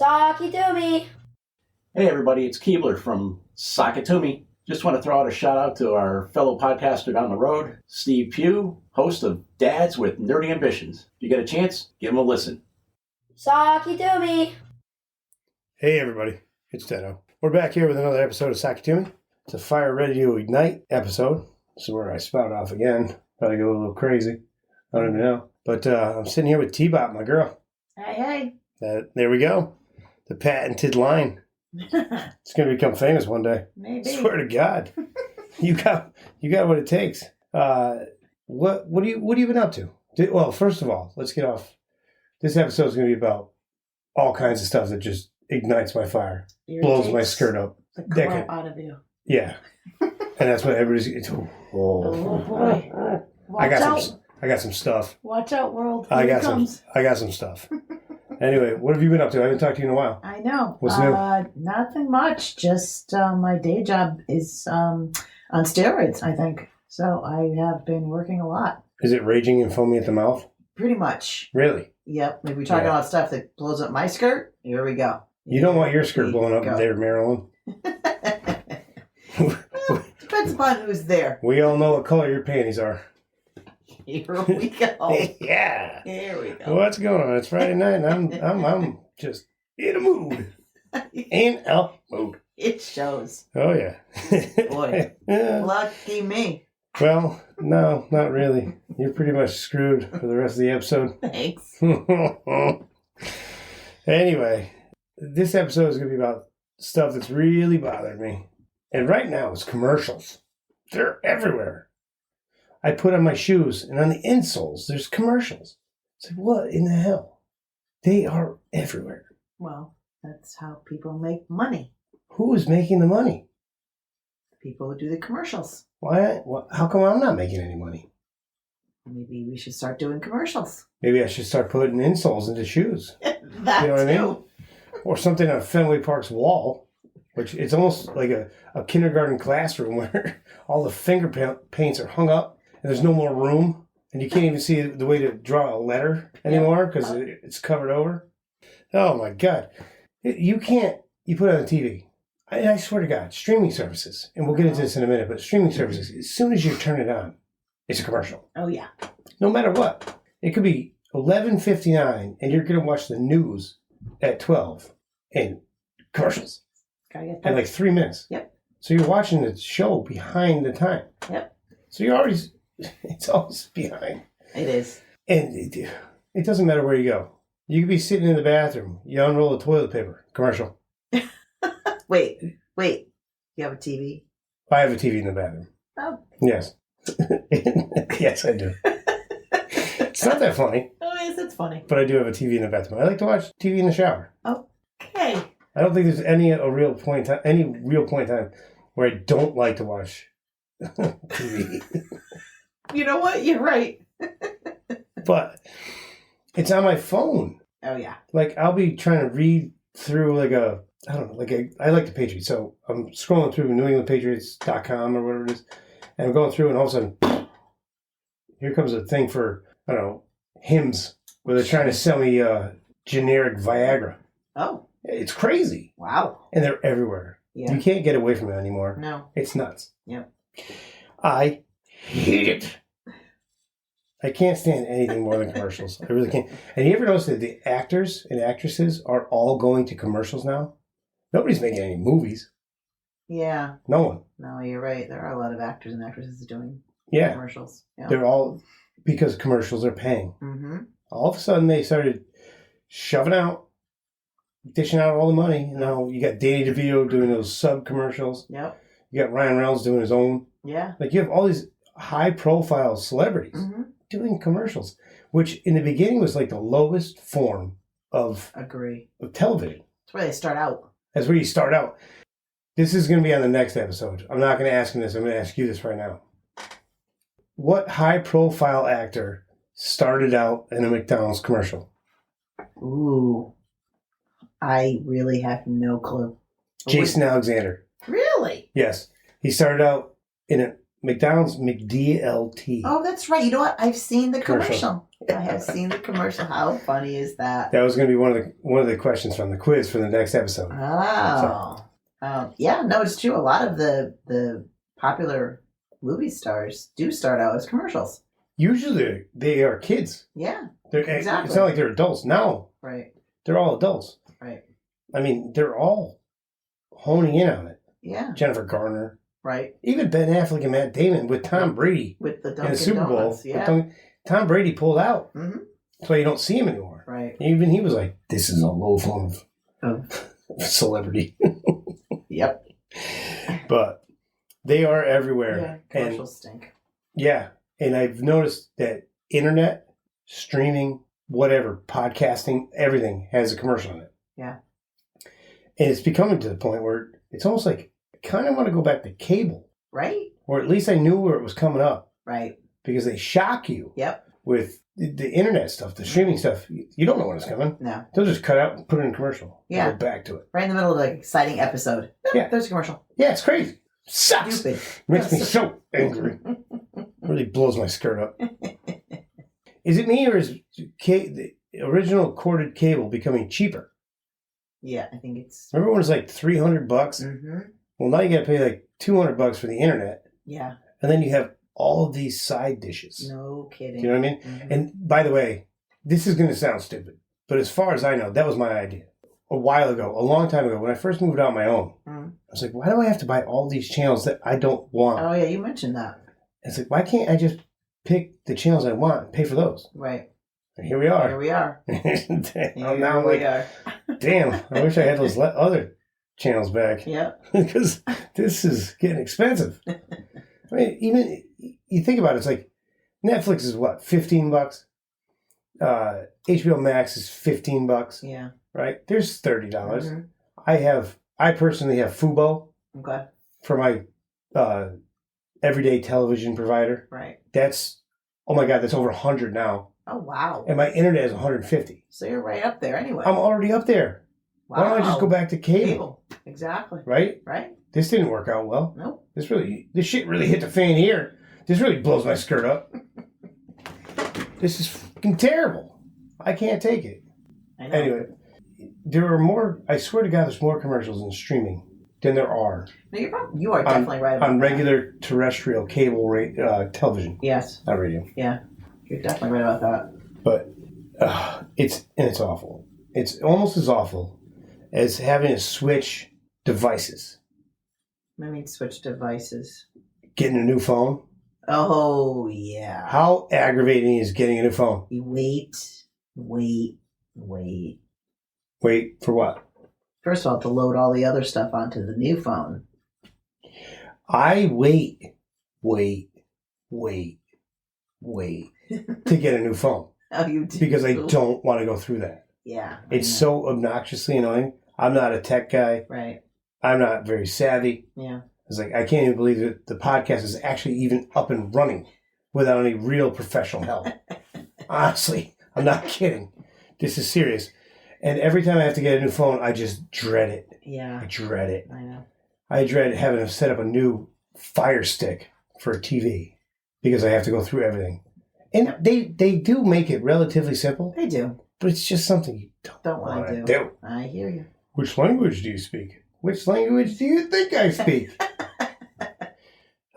Sakitumi. Hey everybody, it's Keebler from Sakatumi. Just want to throw out a shout out to our fellow podcaster down the road, Steve Pugh, host of Dads with Nerdy Ambitions. If you get a chance, give him a listen. Sakitumi. Hey everybody, it's Detto. We're back here with another episode of Sakatumi. It's a Fire Ready to Ignite episode. This is where I spout off again. Probably go a little crazy. I don't even know. But I'm sitting here with T-Bot, my girl. Hey. There we go. The patented line. It's going to become famous one day. Maybe. Swear to God. You got what it takes. What have you been up to? Well, first of all, let's get off. This episode is going to be about all kinds of stuff that just ignites my fire, blows my skirt up. The crap out of you. Yeah, and that's what everybody's. Oh boy! I got some stuff. Watch out, world! I got some stuff. Anyway, what have you been up to? I haven't talked to you in a while. I know. What's new? Nothing much. Just my day job is on steroids, I think. So I have been working a lot. Is it raging and foamy at the mouth? Pretty much. Really? Yep. If we're talking about stuff that blows up my skirt, here we go. You don't want your skirt blowing up there, Marilyn. Depends upon who's there. We all know what color your panties are. Here we go. Yeah. Here we go. What's going on? It's Friday night, and I'm just in a mood. In a mood. It shows. Oh yeah. Boy. Yeah. Lucky me. Well, no, not really. You're pretty much screwed for the rest of the episode. Thanks. Anyway, this episode is going to be about stuff that's really bothering me. And right now, it's commercials. They're everywhere. I put on my shoes, and on the insoles, there's commercials. It's like, what in the hell? They are everywhere. Well, that's how people make money. Who is making the money? People who do the commercials. Why? How come I'm not making any money? Maybe we should start doing commercials. Maybe I should start putting insoles into shoes. That You know what I too. mean? Or something on Fenway Park's wall, which it's almost like a kindergarten classroom where all the finger paints are hung up and there's no more room and you can't even see the way to draw a letter anymore because it's covered over. Oh my God. You put it on the TV. I swear to God, streaming services, and we'll get into this in a minute, but streaming services, as soon as you turn it on, it's a commercial. Oh, yeah. No matter what. It could be 11:59 and you're going to watch the news at 12 and commercials. Gotta get that. In like 3 minutes. Yep. So you're watching the show behind the time. Yep. So it's always behind. It is. And it doesn't matter where you go. You could be sitting in the bathroom. You unroll the toilet paper. Commercial. Wait. You have a TV? I have a TV in the bathroom. Oh. Yes. Yes, I do. It's not that funny, Oh, yes, it's funny. but I do have a TV in the bathroom. I like to watch TV in the shower. Okay. I don't think there's any real point in time where I don't like to watch TV. You know what? You're right. But it's on my phone. Oh, yeah. Like, I'll be trying to read through I like the Patriots. So I'm scrolling through NewEnglandPatriots.com or whatever it is. And I'm going through and all of a sudden, here comes a thing for, I don't know, hymns where they're trying to sell me generic Viagra. Oh, It's crazy. wow. And they're everywhere. Yeah. You can't get away from it anymore. No. It's nuts. Yep. I hate it. I can't stand anything more than commercials. I really can't. And you ever notice that the actors and actresses are all going to commercials now? Nobody's making any movies. Yeah. No one. No, you're right. There are a lot of actors and actresses doing Yeah. commercials. Yeah. They're all, because commercials are paying. Mm-hmm. All of a sudden they started shoving out, dishing out all the money. And now you got Danny DeVito doing those sub commercials. Yep. You got Ryan Reynolds doing his own. Yeah. Like, you have all these high profile celebrities Mm-hmm. doing commercials, which in the beginning was like the lowest form of Agree. television. That's where they start out. That's where you start out. This is going to be on the next episode. I'm not going to ask him this. I'm going to ask you this right now. What high profile actor started out in a McDonald's commercial? Ooh. I really have no clue. Jason Alexander. Really? Yes. He started out in a McDonald's McDLT. Oh, that's right. You know what? I've seen the Commercial. commercial. I have seen the commercial. How funny is that? That was going to be one of the questions from the quiz for the next episode. Oh. Yeah, no, it's true. A lot of the popular movie stars do start out as commercials. Usually they are kids. Yeah, It's not like they're adults. Now right, they're all adults. right. I mean, they're all honing in on it. Yeah, Jennifer Garner. right. Even Ben Affleck and Matt Damon with Tom Brady With the in Dunkin' the Super Bowl. Donuts, yeah. Tom Brady pulled out. Mm-hmm. That's why you don't see him anymore. Right. Even he was like, this is a low form of celebrity. Yep. But they are everywhere. Yeah, commercials stink. Yeah. And I've noticed that internet, streaming, whatever, podcasting, everything has a commercial in it. Yeah. And it's becoming to the point where it's almost like I kind of want to go back to cable. Right. Or at least I knew where it was coming up. Right. Because they shock you Yep. with the internet stuff, the streaming stuff. You don't know when it's coming. No. They'll just cut out and put it in a commercial. Yeah. Go back to it. Right in the middle of an exciting episode. Yeah. There's a commercial. Yeah, it's crazy. Sucks. Stupid. Makes me so angry. Really blows my skirt up. Is it me or is the original corded cable becoming cheaper? Yeah, I think it's. Remember when it was like $300? Mm-hmm. Well, now you got to pay like $200 for the internet, Yeah. and then you have all of these side dishes. No kidding. Do you know what I mean? Mhm. And by the way, this is going to sound stupid, but as far as I know, that was my idea. A while ago, a long time ago, when I first moved out on my own, Mhm. I was like, why do I have to buy all these channels that I don't want? Oh, yeah, you mentioned that. It's like, why can't I just pick the channels I want and pay for those? Right. And here we Here are. we are. Now I'm we like, are. damn, I wish I had those other channels back. Yep. Because this is getting expensive. I mean, even you think about it, it's like Netflix is what, $15? HBO Max is $15, Yeah. right? There's $30. Mhm. I personally have Fubo Okay. for my everyday television provider. Right. That's, oh my God, that's over 100 now. Oh, wow. And my internet is 150. So you're right up there anyway. I'm already up there. Wow. Why don't I just go back to cable? Exactly. Right? Right? This didn't work out well. Nope. This shit really hit the fan here. This really blows my skirt up. This is fucking terrible. I can't take it. I know. Anyway, there are more, I swear to God, there's more commercials in streaming than there are No, you are definitely right about on that. regular terrestrial cable television. Yes. Not radio. Yeah. You're definitely right about that. But it's awful. It's almost as awful as having to switch devices. I mean, switch devices. Getting a new phone. Oh, yeah. How aggravating is getting a new phone? You wait. Wait for what? First of all, to load all the other stuff onto the new phone. I wait to get a new phone Oh, you do? because I don't want to go through that. Yeah. It's so obnoxiously annoying. I'm not a tech guy. Right. I'm not very savvy. Yeah. It's like, I can't even believe that the podcast is actually even up and running without any real professional help. Honestly, I'm not kidding. This is serious. And every time I have to get a new phone, I just dread it. Yeah. I dread it. I know. I dread having to set up a new Fire Stick for a TV because I have to go through everything. And they do make it relatively simple, They do. but it's just something you Don't want want to to do. do. I hear you. Which language do you speak? Which language do you think I speak?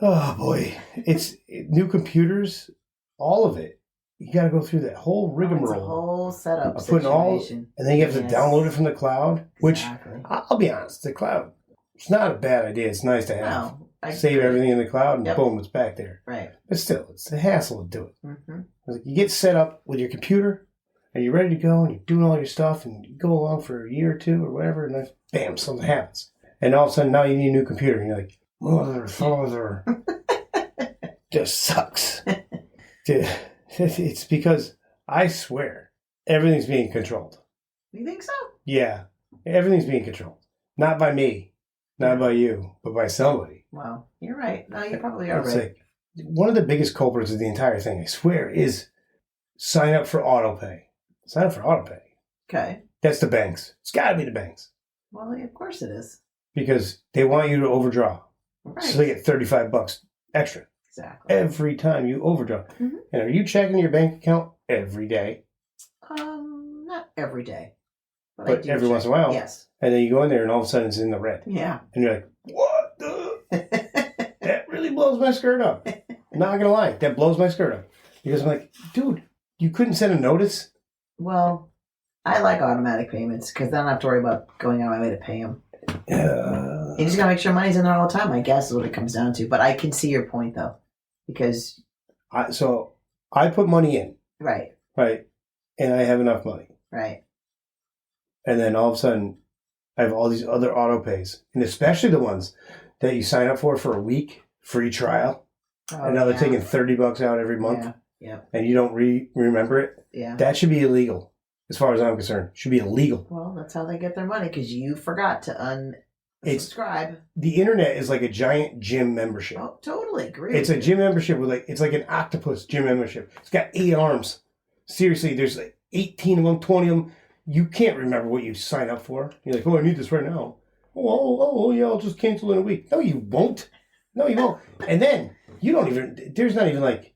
Oh boy, it's new computers, all of it. You got to go through that whole It's a rigmarole, whole setup of putting all, situation. and then you have to Yes. download it from the cloud. Which Exactly. I'll be honest, the cloud, it's not a bad idea. It's nice to have. No. I Save agree. everything in the cloud, and Yep. boom, it's back there. Right. But still, it's a hassle to do it. Mm-hmm. Like you get set up with your computer, and you're ready to go, and you're doing all your stuff, and you go along for a year or two or whatever, and then bam, something happens. And all of a sudden, now you need a new computer, and you're like, mother, father. Just sucks. Dude, it's because I swear everything's being controlled. You think so? Yeah, everything's being controlled. Not by me, not by you, but by somebody. Well, you're right. No, you probably are It's right. like, one of the biggest culprits of the entire thing, I swear, is sign up for autopay. Sign up for autopay. Okay. That's the banks. It's got to be the banks Well, of course it is. because they want you to overdraw. Right. So they get $35 extra. Exactly. Every time you overdraw. Mhm. And are you checking your bank account every day? Not every day. I But do every check. once in a while. Yes. And then you go in there and all of a sudden it's in the red. Yeah. And you're like, what the? That really blows my skirt up. I'm not going to lie. That blows my skirt up. Because I'm like, dude, you couldn't send a notice? Well, I like automatic payments because then I don't have to worry about going out of my way to pay them. You just gotta make sure money's in there all the time, I guess is what it comes down to. But I can see your point though. Because So I put money in. Right. And I have enough money. Right. And then all of a sudden, I have all these other auto pays. And especially the ones that you sign up for a week, free trial. Oh, And now they're taking $30 out every month. Yeah. And you don't remember it. Yeah. That should be illegal. As far as I'm concerned. It should be illegal. Well, that's how they get their money because you forgot to unsubscribe. The internet is like a giant gym membership. Oh, totally agree. It's a gym membership with it's like an octopus gym membership. It's got 8 arms. Seriously, there's like 18 of them, 20 of them. You can't remember what you sign up for. You're like, oh, I need this right now. Oh, yeah, I'll just cancel in a week. No, you won't. And then you don't even, there's not even like,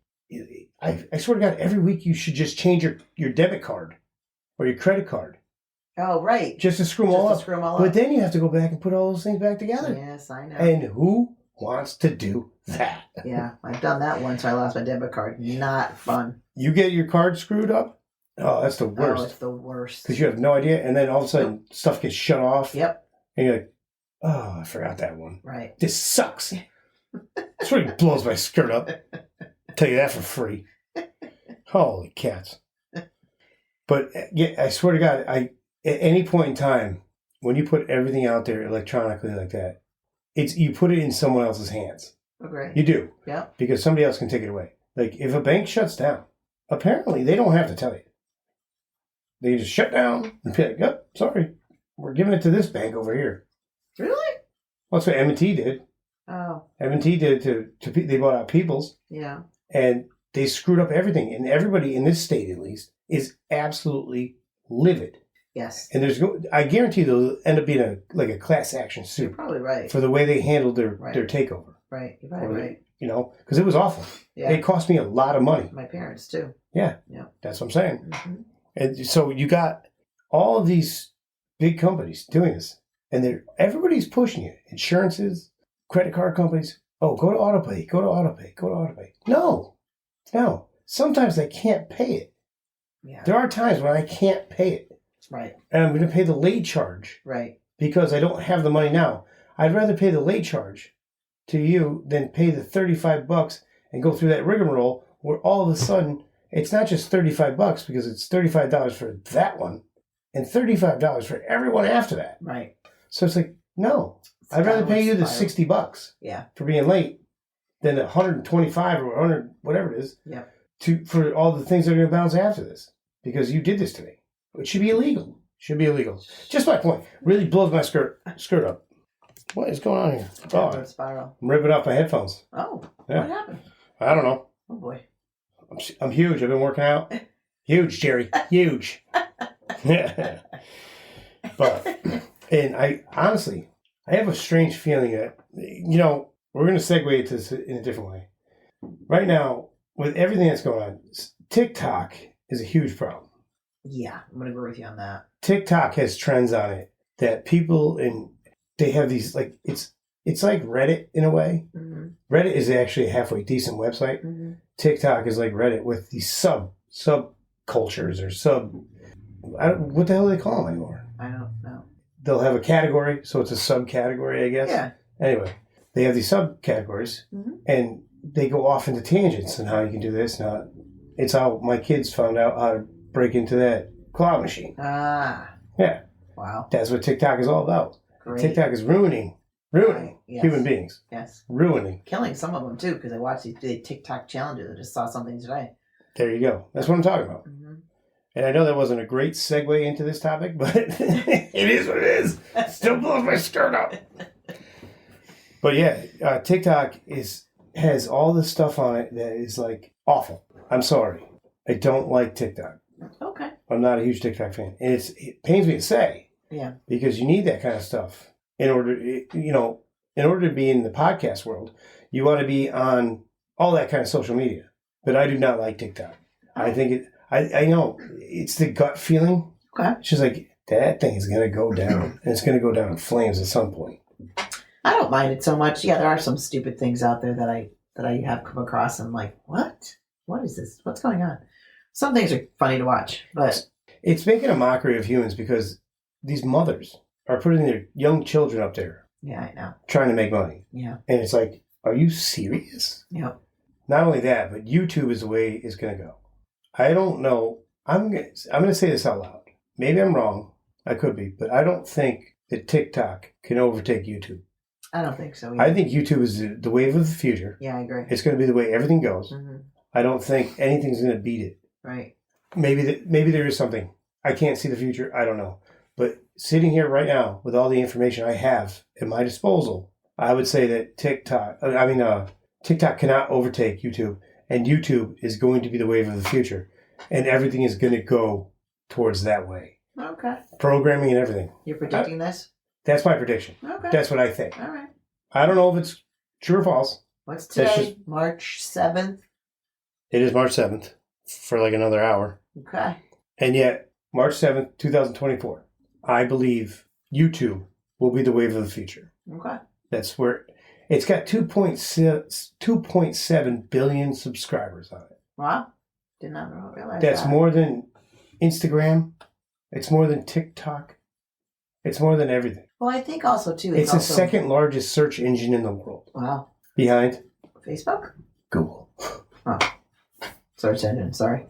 I swear to God, every week you should just change your debit card or your credit card. Oh, right. Just to screw them all up. But then you have to go back and put all those things back together. Yes, I know. And who wants to do that? Yeah, I've done that once. I lost my debit card. Not fun. You get your card screwed up? Oh, that's the worst. Oh, it's the worst. Because you have no idea, and then all of a sudden stuff gets shut off. Yep. And you're like, oh, I forgot that one. Right. This sucks. This really blows my skirt up. I'll tell you that for free. Holy cats. But yeah, I swear to God, at any point in time, when you put everything out there electronically like that, you put it in someone else's hands. Okay. You do. Yeah. Because somebody else can take it away. Like if a bank shuts down, apparently they don't have to tell you. They just shut down and be like, oh, sorry, we're giving it to this bank over here. Really? Well, that's what M&T did. Oh. M&T did they bought out People's. Yeah. And they screwed up everything. And everybody in this state, at least, is absolutely livid. Yes. And I guarantee there'll end up being a class action suit. You're probably right. For the way they handled their takeover. Right. You're probably right. Because it was awful. Yeah. It cost me a lot of money. My parents, too. Yeah. Yeah. That's what I'm saying. Mm-hmm. And so you got all of these big companies doing this. And everybody's pushing it. Insurances, credit card companies. Oh, go to AutoPay. Go to AutoPay. Go to AutoPay. No. Sometimes they can't pay it. Yeah. There are times when I can't pay it. Right. And I'm going to pay the late charge. Right. Because I don't have the money now. I'd rather pay the late charge to you than pay the $35 and go through that rigmarole where all of a sudden it's not just $35 because it's $35 for that one and $35 for everyone after that. Right. So it's like, no, I'd rather pay you the $60 for being late than $125 or $100, whatever it is, for all the things that are going to bounce after this because you did this to me. It should be illegal. Just my point. Really blows my skirt up. What is going on here? Oh, spiral. I'm ripping off my headphones. Oh, yeah. What happened? I don't know. Oh boy. I'm huge. I've been working out. Huge, Jerry. Huge. But, and I honestly, I have a strange feeling that, we're going to segue into this in a different way. Right now, with everything that's going on, TikTok is a huge problem. Yeah, I'm going to agree with you on that. TikTok has trends on it that people they have these, like, it's like Reddit in a way. Mm-hmm. Reddit is actually a halfway decent website. Mm-hmm. TikTok is like Reddit with these subcultures or what the hell do they call them anymore? I don't know. They'll have a category, so it's a subcategory, I guess. Yeah. Anyway, they have these subcategories, and they go off into tangents on how you can do this. Now, it's how my kids found out how to break into that claw machine. Ah. Yeah. Wow. That's what TikTok is all about. Great. TikTok is ruining human beings. Yes. Ruining. Killing some of them, too, because I watched the TikTok challenges. I just saw something today. There you go. That's what I'm talking about. Mm-hmm. And I know that wasn't a great segue into this topic, but it is what it is. Still blows my skirt up. But yeah, TikTok has all this stuff on it that is like awful. I'm sorry. I don't like TikTok. Okay. I'm not a huge TikTok fan. And it pains me to say. Yeah. Because you need that kind of stuff in order to be in the podcast world. You want to be on all that kind of social media. But I do not like TikTok. I think I know it's the gut feeling. Okay. It's just like, that thing is going to go down. And it's going to go down in flames at some point. I don't mind it so much. Yeah, there are some stupid things out there that I have come across. And I'm like, what? What is this? What's going on? Some things are funny to watch, but it's making a mockery of humans because these mothers are putting their young children up there. Yeah, I know. Trying to make money. Yeah. And it's like, are you serious? Yep. Not only that, but YouTube is the way it's going to go. I don't know. I'm going to say this out loud. Maybe I'm wrong. I could be, but I don't think that TikTok can overtake YouTube. I don't think so either. I think YouTube is the wave of the future. Yeah, I agree. It's going to be the way everything goes. Mm-hmm. I don't think anything's going to beat it. Right. Maybe there is something. I can't see the future. I don't know. But sitting here right now with all the information I have at my disposal, I would say that TikTok cannot overtake YouTube, and YouTube is going to be the wave of the future, and everything is going to go towards that way. Okay. Programming and everything. You're predicting this? That's my prediction. Okay. That's what I think. All right. I don't know if it's true or false. What's That's today? March 7th? It is March 7th for like another hour. Okay. And yet, March 7th, 2024, I believe YouTube will be the wave of the future. Okay. That's where it's got 2.7 billion subscribers on it. Wow. Did not realize That's that. more than Instagram. It's more than TikTok. It's more than everything. Well, I think also, too, It's the also... second largest search engine in the world. Wow. Behind Facebook? Google. Oh. Search engine, sorry.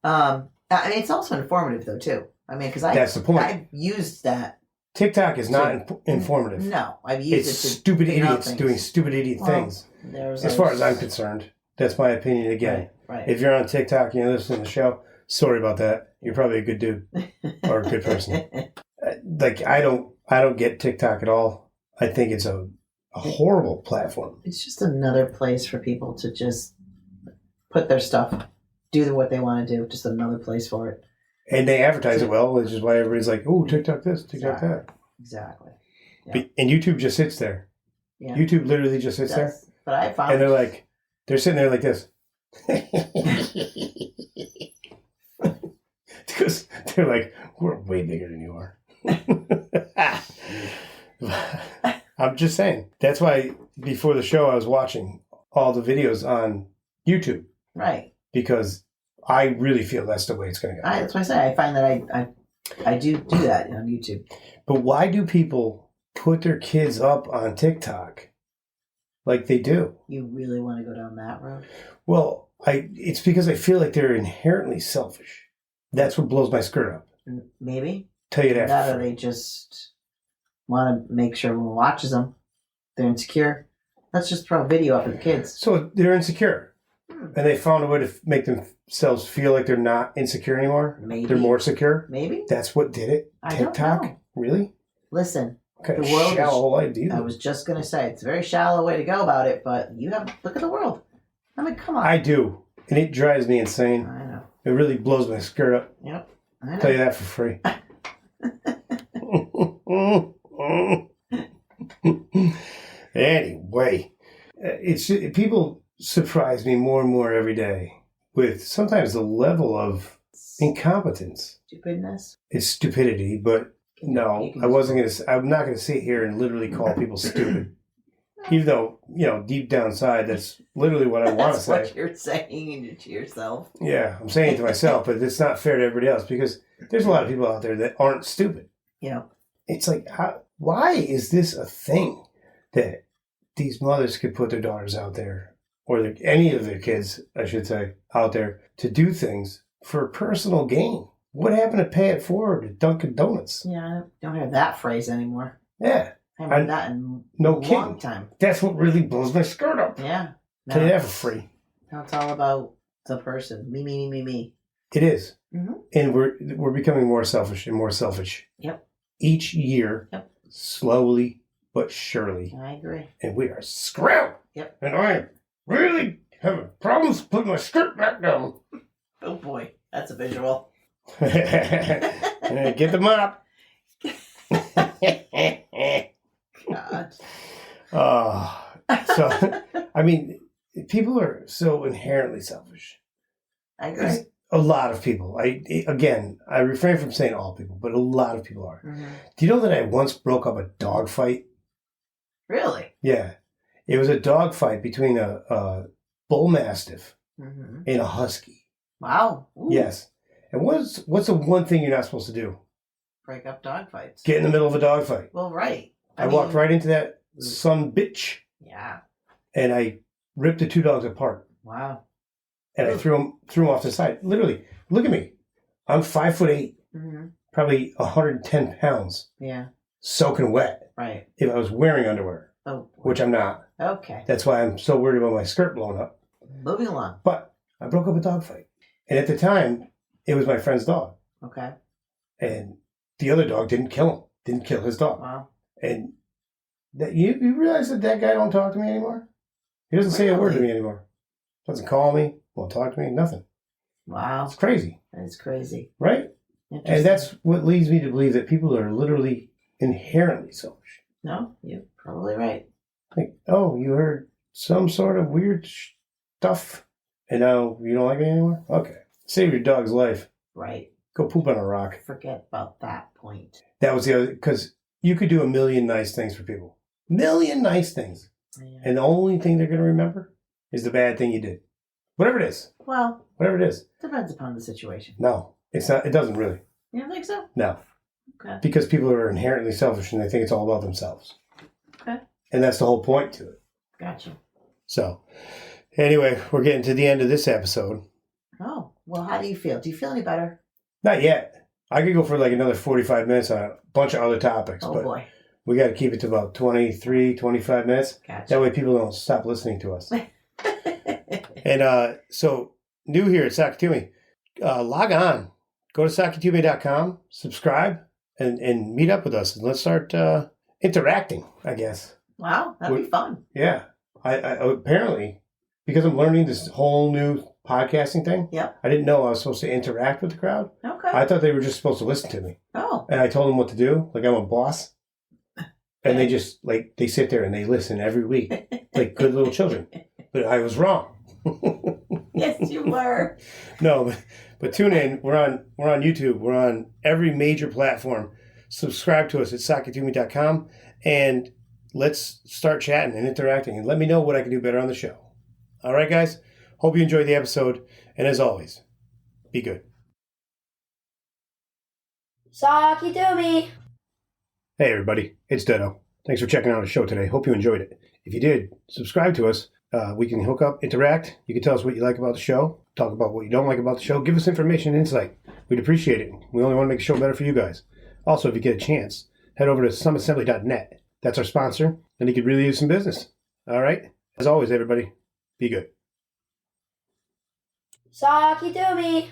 I mean, it's also informative, though, too. I mean, because That's the point. I've used that. TikTok is not informative. No, I've used It's it to stupid figure out idiots things. doing stupid idiot things. As far as I'm concerned, that's my opinion again. Right. If you're on TikTok and you're listening to the show, sorry about that. You're probably a good dude or a good person. I don't get TikTok at all. I think it's a horrible platform. It's just another place for people to just put their stuff, do what they want to do. Just another place for it. And they advertise it well, which is why everybody's like, "Oh, TikTok this, TikTok that." Exactly. And YouTube just sits there. Yeah. YouTube literally just sits there. But I found, and they're sitting there like this. Because they're like, we're way bigger than you are. I'm just saying. That's why before the show I was watching all the videos on YouTube. Right. Because I really feel that's the way it's going to go. That's why I say I find that I do that on YouTube. But why do people put their kids up on TikTok like they do? You really want to go down that road? Well, it's because I feel like they're inherently selfish. That's what blows my skirt up. Maybe. Tell you that. Or they just want to make sure everyone watches them. They're insecure. Let's just throw a video up at the kids. So they're insecure. And they found a way to make themselves feel like they're not insecure anymore. Maybe. They're more secure. Maybe. That's what did it? I don't TikTok? know. Really? Listen. What kind the of world shallow idea? I was just going to say, it's a very shallow way to go about it, but look at the world. I mean, come on. I do. And it drives me insane. I know. It really blows my skirt up. Yep. I know. I'll tell you that for free. Anyway, people surprise me more and more every day with sometimes the level of incompetence. Stupidness. It's stupidity, but no, I'm not gonna sit here and literally call people stupid. Even though, deep down inside, that's literally what I want to say. That's what you're saying to yourself. Yeah, I'm saying it to myself, but it's not fair to everybody else because there's a lot of people out there that aren't stupid. Yeah. It's like, why is this a thing that these mothers could put their daughters out there, or any of their kids, I should say, out there to do things for personal gain? What happened to pay it forward at Dunkin' Donuts? Yeah, I don't hear that phrase anymore. Yeah. I haven't heard that in a long time. That's what really blows my skirt up. Yeah. Tell you that for free. Now it's all about the person. Me. It is. Mm-hmm. And we're becoming more selfish and more selfish. Yep. Each year, slowly but surely. I agree. And we are screwed. Yep. And I really have problems putting my skirt back down. Oh boy, that's a visual. Get the mop. God. So, I mean, people are so inherently selfish. I agree. A lot of people. I refrain from saying all people, but a lot of people are. Mm-hmm. Do you know that I once broke up a dog fight? Really? Yeah. It was a dog fight between a bull mastiff Mm-hmm. and a husky. Wow. Ooh. Yes. And what's the one thing you're not supposed to do? Break up dog fights. Get in the middle of a dog fight. Well, right. I walked right into that son bitch, Yeah. and I ripped the two dogs apart. Wow. And I threw them off the side. Literally, look at me. I'm 5'8", Mm-hmm. probably 110 pounds, Yeah. soaking wet. Right. If I was wearing underwear, Oh, boy. which I'm not. Okay. That's why I'm so worried about my skirt blowing up. Moving along. But I broke up a dog fight. And at the time, it was my friend's dog. Okay. And the other dog didn't kill him. Didn't kill his dog. Wow. And that you realize that guy don't talk to me anymore? He doesn't say a word to me anymore. Doesn't call me. Won't talk to me. Nothing. Wow. It's crazy. That's crazy. Right? And that's what leads me to believe that people are literally inherently selfish. No, you're probably right. Like, oh, you heard some sort of weird stuff, and now you don't like me anymore? Okay. Save your dog's life. Right. Go poop on a rock. Forget about that point. That was the other, because you could do a million nice things for people. Million nice things. Yeah. And the only thing they're going to remember is the bad thing you did. Whatever it is. Well, Whatever it is. depends upon the situation. No, it's not. It doesn't really. You don't think so? No. Okay. Because people are inherently selfish and they think it's all about themselves. Okay. And that's the whole point to it. Gotcha. So, anyway, we're getting to the end of this episode. Oh, well, how do you feel? Do you feel any better? Not yet. I could go for like another 45 minutes on a bunch of other topics, Oh, but boy. we got to keep it to about 23, 25 minutes. Gotcha. That way people don't stop listening to us. And so, new here at Sakatumi, log on. Go to sakatumi.com, subscribe, and meet up with us. And let's start interacting, I guess. Wow, that'd be fun. Yeah. I apparently, because I'm learning this whole new podcasting thing, Yep. I didn't know I was supposed to interact with the crowd. Okay. I thought they were just supposed to listen to me. Oh. And I told them what to do, like I'm a boss. And they just, like, they sit there and they listen every week, like good little children. But I was wrong. Yes, you were. No, but tune in. We're on YouTube. We're on every major platform. Subscribe to us at sakatumi.com, and let's start chatting and interacting, and let me know what I can do better on the show. All right, guys? Hope you enjoyed the episode, and as always, be good. Sakatumi. Hey, everybody. It's Detto. Thanks for checking out the show today. Hope you enjoyed it. If you did, subscribe to us. We can hook up, interact. You can tell us what you like about the show. Talk about what you don't like about the show. Give us information and insight. We'd appreciate it. We only want to make the show better for you guys. Also, if you get a chance, head over to sumassembly.net. That's our sponsor, and he could really use some business. All right? As always, everybody, be good. Sakatumi.